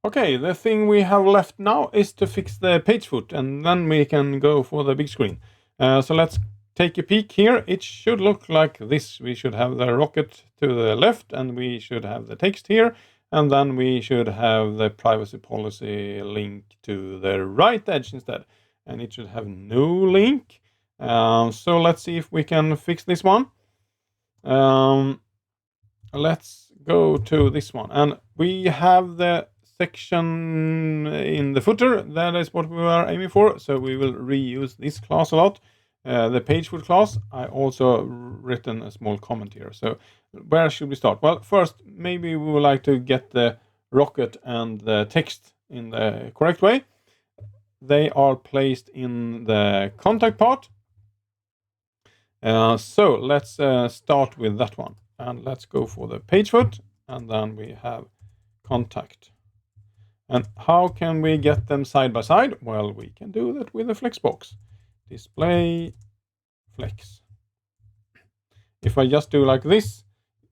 Okay, the thing we have left now is to fix the page foot, and then we can go for the big screen. So let's take a peek here. It should look like this. We should have the rocket to the left, and we should have the text here, and then we should have the privacy policy link to the right edge instead. And it should have no link. So let's see if we can fix this one. Let's go to this one, and we have the section in the footer. That is what we are aiming for, so we will reuse this class a lot. The page foot class, I also written a small comment here. So where should we start? Well, first, maybe we would like to get the rocket and the text in the correct way. They are placed in the contact part. So let's start with that one. And let's go for the page foot, and then we have contact. And how can we get them side by side? Well, we can do that with a flexbox. Display flex. If I just do like this,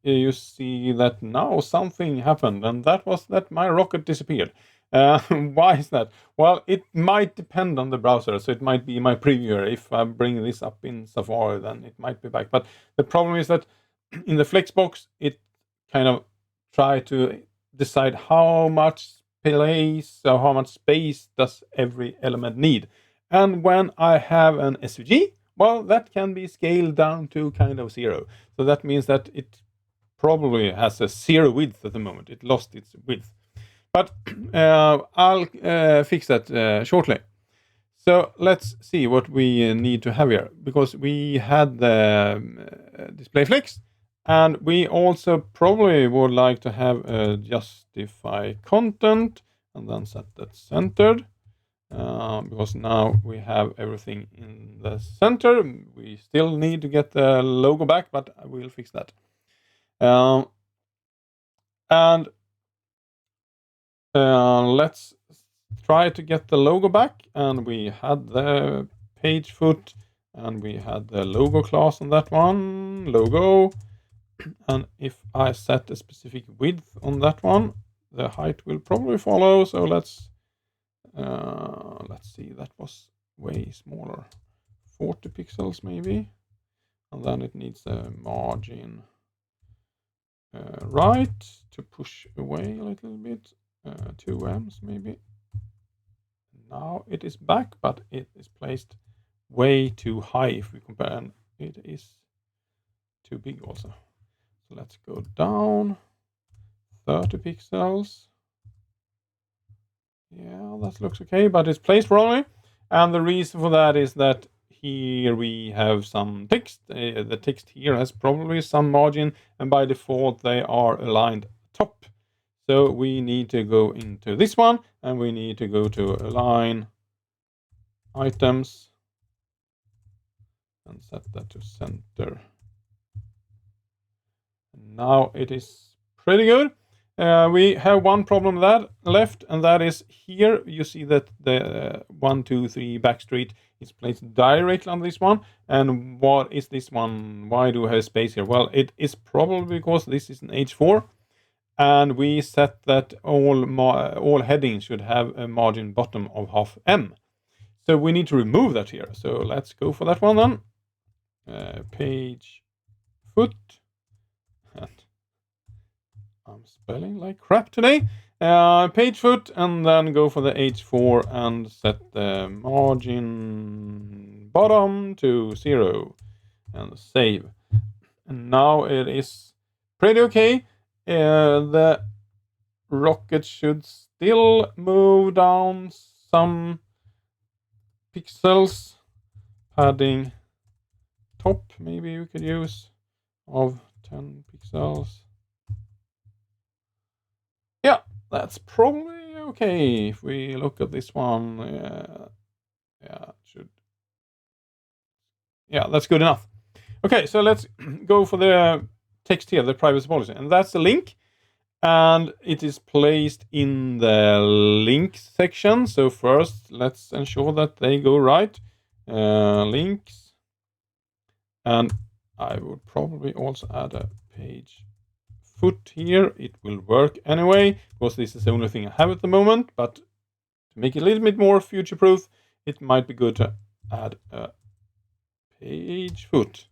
you see that now something happened, and that was that my rocket disappeared. Why is that? Well, it might depend on the browser, so it might be my previewer. If I bring this up in Safari, then it might be back. But the problem is that in the flexbox, it kind of try to decide how much place or how much space does every element need. And when I have an SVG, well, that can be scaled down to kind of 0. So that means that it probably has a 0 width at the moment. It lost its width. But I'll fix that shortly. So let's see what we need to have here, because we had the display flex, and we also probably would like to have a justify content and then set that centered, because now we have everything in the center. We still need to get the logo back, but I will fix that. And let's try to get the logo back, and we had the page foot, and we had the logo class on that one, logo. And if I set a specific width on that one, the height will probably follow. So let's see, that was way smaller, 40 pixels maybe, and then it needs a margin right to push away a little bit, 2 ems maybe. Now it is back, but it is placed way too high if we compare, and it is too big also. So let's go down 30 pixels. Yeah, that looks okay, but it's placed wrongly. And the reason for that is that here we have some text. The text here has probably some margin, and by default they are aligned top. So we need to go into this one, and we need to go to align items and set that to center. And now it is pretty good. We have one problem that left, and that is here you see that the 1, 2, 3 backstreet is placed directly on this one. And what is this one? Why do I have space here? Well, it is probably because this is an H4, and we set that all headings should have a margin bottom of 0.5 em. So we need to remove that here. So let's go for that one then. Page foot. And I'm spelling like crap today. Page foot, and then go for the H4 and set the margin bottom to 0 and save. And now it is pretty okay. The rocket should still move down some pixels. Padding top maybe we could use of 10 pixels. Yeah, that's probably okay. If we look at this one, that's good enough. Okay, so let's go for the text here, the privacy policy, and that's the link, and it is placed in the links section. So first, let's ensure that they go right. Links, and I would probably also add a page foot here, it will work anyway, because this is the only thing I have at the moment. But to make it a little bit more future-proof, it might be good to add a page foot.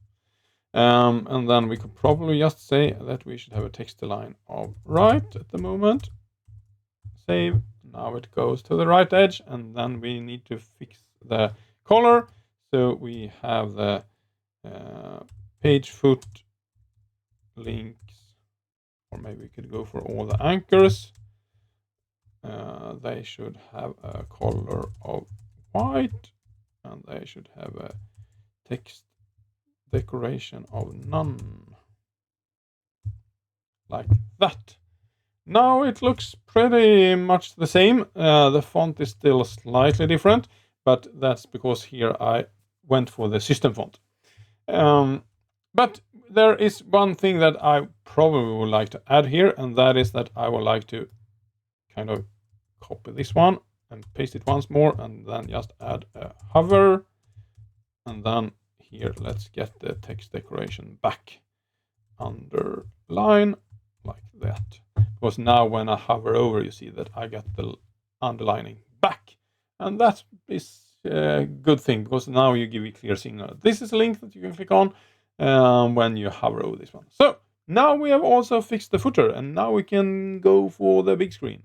And then we could probably just say that we should have a text align of right at the moment. Save. Now it goes to the right edge, and then we need to fix the color. So we have the page foot links, or maybe we could go for all the anchors. They should have a color of white, and they should have a text decoration of none, like that. Now it looks pretty much the same. The font is still slightly different, but that's because here I went for the system font. But there is one thing that I probably would like to add here, and that is that I would like to kind of copy this one and paste it once more, and then just add a hover. And then here, let's get the text decoration back. Underline, like that. Because now when I hover over, you see that I get the underlining back. And that is a good thing, because now you give a clear signal. This is a link that you can click on when you hover over this one. So now we have also fixed the footer, and now we can go for the big screen.